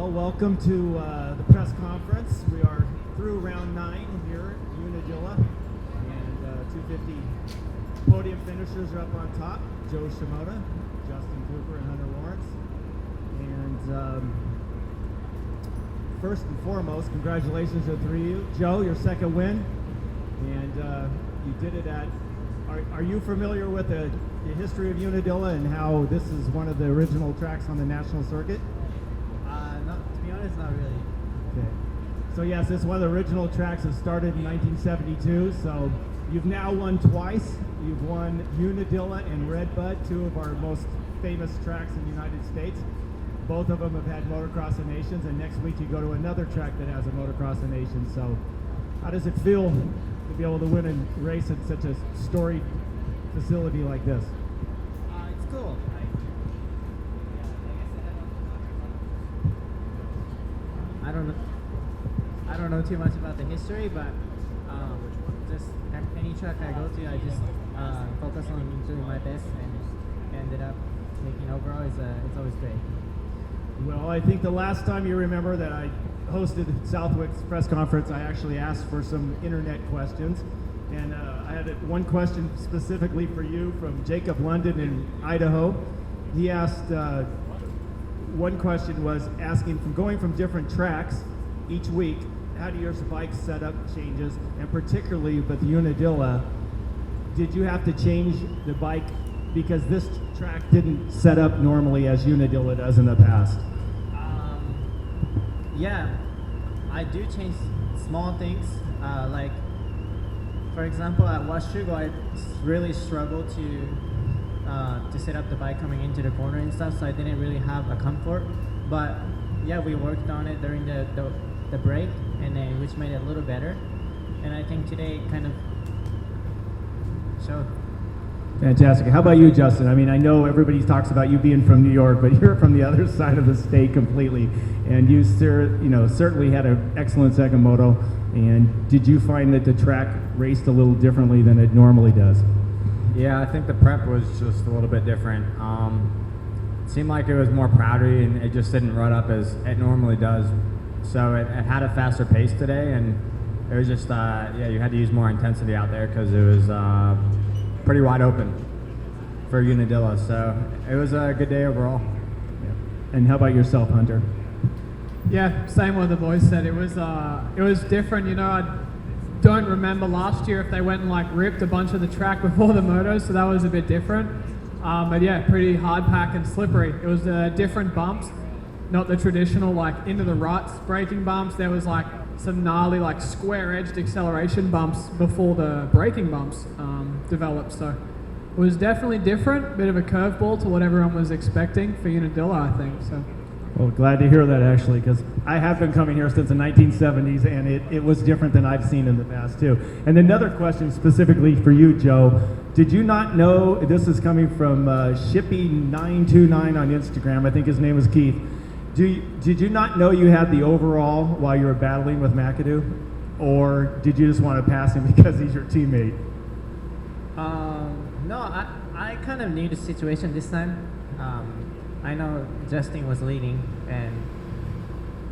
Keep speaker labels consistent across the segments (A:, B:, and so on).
A: Well, welcome to the press conference. We are through round 9 here at Unadilla, and 250 podium finishers are up on top. Joe Shimoda, Justin Cooper, and H.Lawrence. And first and foremost, congratulations to the three of you. Joe, your second win, and you did it at. Are you familiar with the history of Unadilla and how this is one of the original tracks on the national circuit?
B: To be honest, not really.
A: Okay. So yes, it's one of the original tracks that started in 1972. So you've now won twice. You've won Unadilla and Redbud, two of our most famous tracks in the United States. Both of them have had Motocross of Nations, and next week you go to another track that has a Motocross of Nations. So how does it feel to be able to win a race at such a storied facility like this?
B: It's cool. I don't know too much about the history, but just any track I go to, I just focus on doing my best, and ended up making overall. It's always great.
A: Well, I think the last time you remember that I hosted Southwick's press conference, I actually asked for some internet questions. And I had one question specifically for you from Jacob London in Idaho. He asked, one question was asking, from going from different tracks each week, how do your bike setup changes? And particularly with Unadilla, did you have to change the bike because this track didn't set up normally as Unadilla does in the past?
B: Yeah, I do change small things. Like, for example, at Washougal, I really struggled to set up the bike coming into the corner and stuff, so I didn't really have a comfort. But yeah, we worked on it during the break, and then which made it a little better. And I think today it kind of showed.
A: Fantastic. How about you, Justin? I mean, I know everybody talks about you being from New York, but you're from the other side of the state completely, and you certainly had an excellent second moto. And did you find that the track raced a little differently than it normally does?
C: Yeah, I think the prep was just a little bit different. It seemed like it was more powdery, and it just didn't run up as it normally does. So it had a faster pace today, and it was just, yeah, you had to use more intensity out there because it was pretty wide open for Unadilla. So it was a good day overall.
A: Yeah. And how about yourself, Hunter?
D: Yeah, same what the boys said. It was different. You know, I don't remember last year if they went and like ripped a bunch of the track before the motos, so that was a bit different. But yeah, pretty hard pack and slippery. It was different bumps, not the traditional like into the ruts braking bumps. There was like some gnarly like square-edged acceleration bumps before the braking bumps developed. So it was definitely different, bit of a curveball to what everyone was expecting for Unadilla, I think. So.
A: Well, glad to hear that, actually, because I have been coming here since the 1970s, and it was different than I've seen in the past, too. And another question specifically for you, Joe. Did you not know, this is coming from Shippy929 on Instagram, I think his name was Keith. Did you not know you had the overall while you were battling with McAdoo? Or did you just want to pass him because he's your teammate?
B: No, I kind of knew the situation this time. I know Justin was leading, and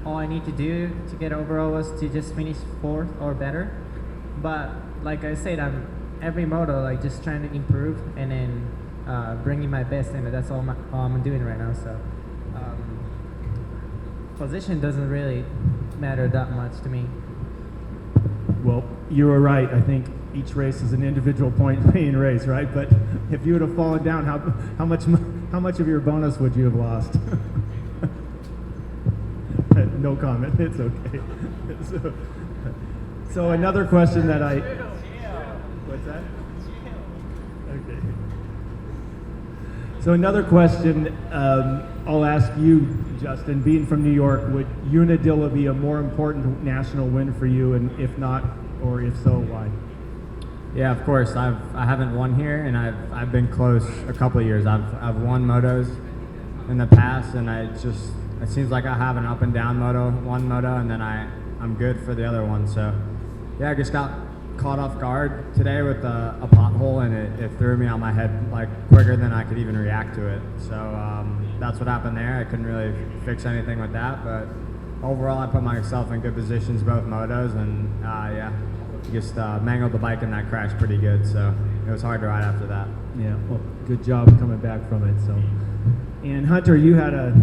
B: all I need to do to get overall was to just finish 4th or better. But like I said, I'm every moto like just trying to improve and then bringing my best, and that's all I'm doing right now. So position doesn't really matter that much to me.
A: Well, you were right. I think each race is an individual point-paying race, right? But if you would have fallen down, how much of your bonus would you have lost? No comment. It's okay. So another question that I. What's that? Okay. So another question I'll ask you, Justin. Being from New York, would Unadilla be a more important national win for you? And if not, or if so, why?
C: Yeah, of course. I haven't won here, and I've been close a couple of years. I've won motos in the past, and it seems like I have an up and down one moto, and then I'm good for the other one. So yeah, I just got caught off guard today with a pothole, and it threw me on my head like quicker than I could even react to it. So that's what happened there. I couldn't really fix anything with that, but overall, I put myself in good positions both motos, and just mangled the bike in that crash pretty good. So it was hard to ride after that.
A: Yeah, well, good job coming back from it. So, and Hunter, you had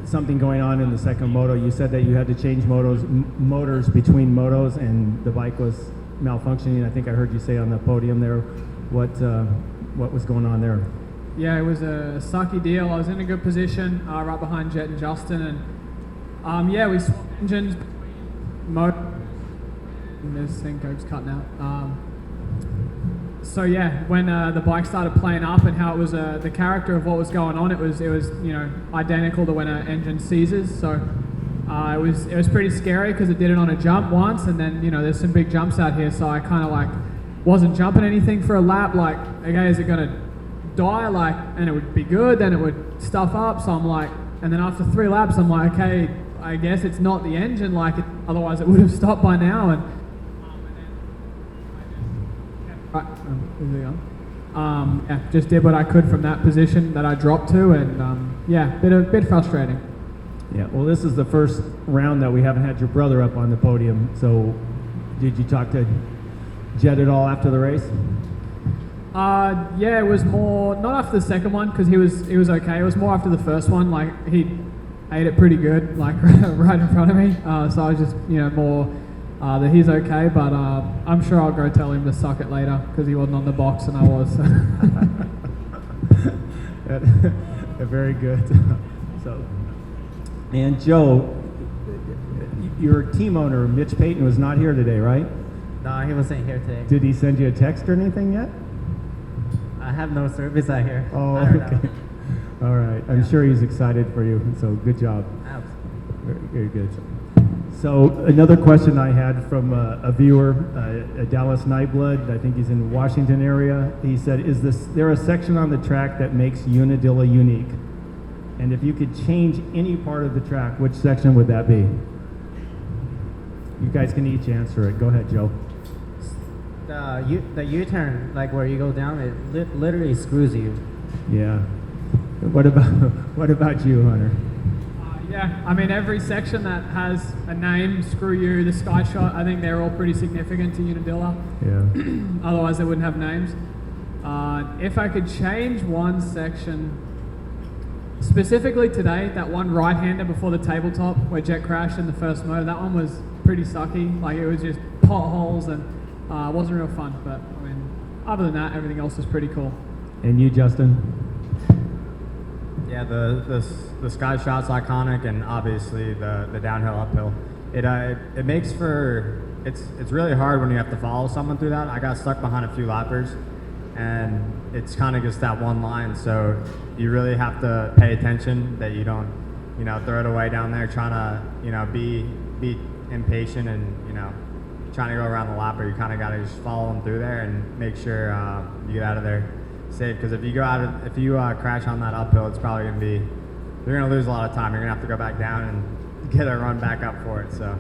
A: something going on in the second moto. You said that you had to change motors between motos, and the bike was malfunctioning. I think I heard you say on the podium there. What was going on there?
D: Yeah, it was a sucky deal. I was in a good position, right behind Jet and Justin, and we swapped engines. This thing keeps cutting out. When the bike started playing up and how it was the character of what was going on, it was identical to when an engine seizes. So it was pretty scary because it did it on a jump once, and then there's some big jumps out here, so I kind of wasn't jumping anything for a lap. Like, okay, is it gonna die? And it would be good, then it would stuff up. So I'm like, and then after 3 laps, I'm like, okay, I guess it's not the engine. Otherwise it would have stopped by now. And just did what I could from that position that I dropped to, and bit frustrating.
A: Yeah, well, this is the first round that we haven't had your brother up on the podium. So, did you talk to Jet at all after the race?
D: It was more not after the second one because he was okay. It was more after the first one. He ate it pretty good, right in front of me. So I was just more. That he's okay, but I'm sure I'll go tell him to suck it later because he wasn't on the box and I was.
A: Very good. So, and Joe, your team owner Mitch Payton was not here today, right?
B: No, he wasn't here today.
A: Did he send you a text or anything yet?
B: I have no service out here.
A: Oh,
B: I don't
A: okay.
B: know.
A: All right. I'm sure he's excited for you. So good job.
B: Absolutely.
A: Very good. So another question I had from a viewer, Dallas Nightblood, I think he's in the Washington area. He said, is there a section on the track that makes Unadilla unique? And if you could change any part of the track, which section would that be? You guys can each answer it. Go ahead, Joe.
B: The U-turn, where you go down, it literally screws you.
A: Yeah. What about you, Hunter?
D: Every section that has a name, Screw You, the Sky Shot, I think they're all pretty significant to Unadilla.
A: Yeah.
D: Otherwise, they wouldn't have names. If I could change one section, specifically today, that one right-hander before the tabletop where Jet crashed in the first moto, that one was pretty sucky. It was just potholes and wasn't real fun. But, other than that, everything else was pretty cool.
A: And you, Justin?
C: Yeah, the sky shot's iconic, and obviously the downhill uphill. It makes for it's really hard when you have to follow someone through that. I got stuck behind a few lappers, and it's kind of just that one line. So you really have to pay attention that you don't throw it away down there trying to be impatient and trying to go around the lapper. You kind of got to just follow them through there and make sure you get out of there safe, because if you crash on that uphill, it's probably you're gonna lose a lot of time. You're gonna have to go back down and get a run back up for it. So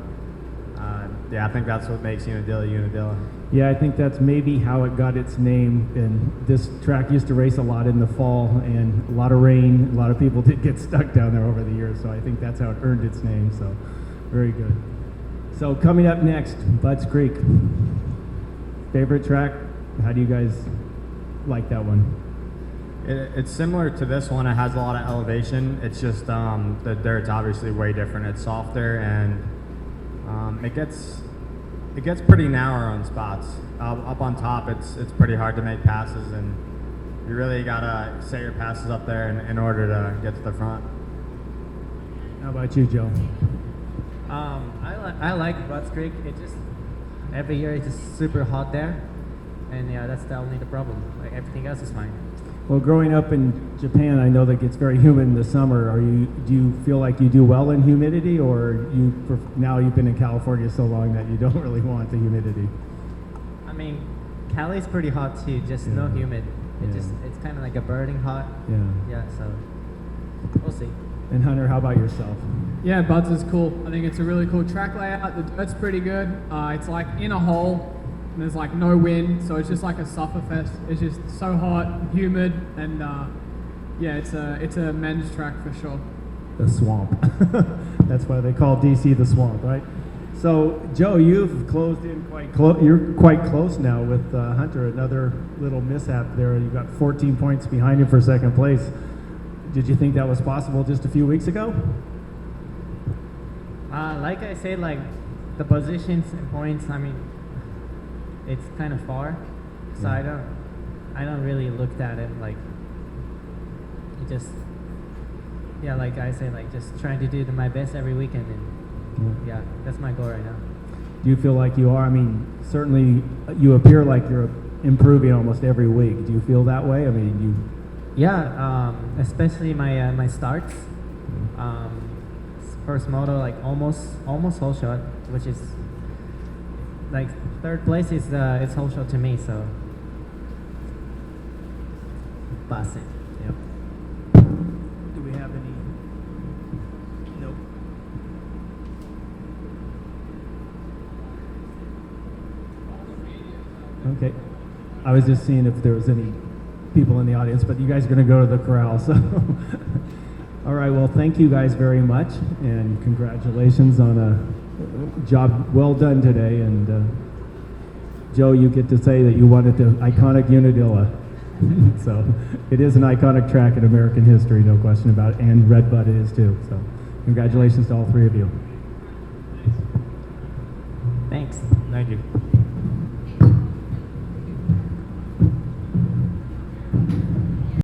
C: I think that's what makes Unadilla.
A: Yeah, I think that's maybe how it got its name. And this track used to race a lot in the fall, and a lot of rain. A lot of people did get stuck down there over the years, so I think that's how it earned its name. So very good. So coming up next, Budds Creek. Favorite track? How do you guys like that one?
C: It's similar to this one. It has a lot of elevation. It's just the dirt's obviously way different. It's softer, and it gets pretty narrow on spots. Up on top, it's pretty hard to make passes, and you really gotta set your passes up there in order to get to the front.
A: How about you, Joe?
B: I like Budds Creek. It just every year it's just super hot there, and that's the only problem. Everything else is fine.
A: Well, growing up in Japan, I know that it gets very humid in the summer. Do you feel like you do well in humidity, or now you've been in California so long that you don't really want the humidity?
B: Cali's pretty hot too, just no humid. It's kind of like a burning hot.
A: Yeah.
B: So we'll see.
A: And Hunter, how about yourself?
D: Yeah, Budds is cool. I think it's a really cool track layout. The dirt's pretty good. It's in a hole. And there's no wind, so it's just like a suffer fest. It's just so hot, humid, and Yeah, it's a men's track for sure.
A: The swamp. That's why they call DC the swamp, right? So, Joe, you've closed in quite close. You're quite close now with Hunter. Another little mishap there. You got 14 points behind him for second place. Did you think that was possible just a few weeks ago?
B: Like I said, like the positions and points. I mean, it's kind of far, so I don't really look at it like. It just, yeah, like I say, like just trying to do my best every weekend, and yeah, that's my goal right now.
A: Do you feel like you are? I mean, certainly you appear like you're improving almost every week. Do you feel that way? I mean,
B: Yeah, especially my starts. First moto, like almost whole shot, which is like third place is it's whole shot to me, so busting. Yep.
A: do we have any? Nope. Okay. I was just seeing if there was any people in the audience, but you guys are going to go to the corral, so. All right, well, thank you guys very much, and congratulations on a job well done today. And Joe, you get to say that you won at the iconic Unadilla. So it is an iconic track in American history, no question about it, and Redbud is too. So congratulations to all three of you.
B: Thanks.
C: Thank you.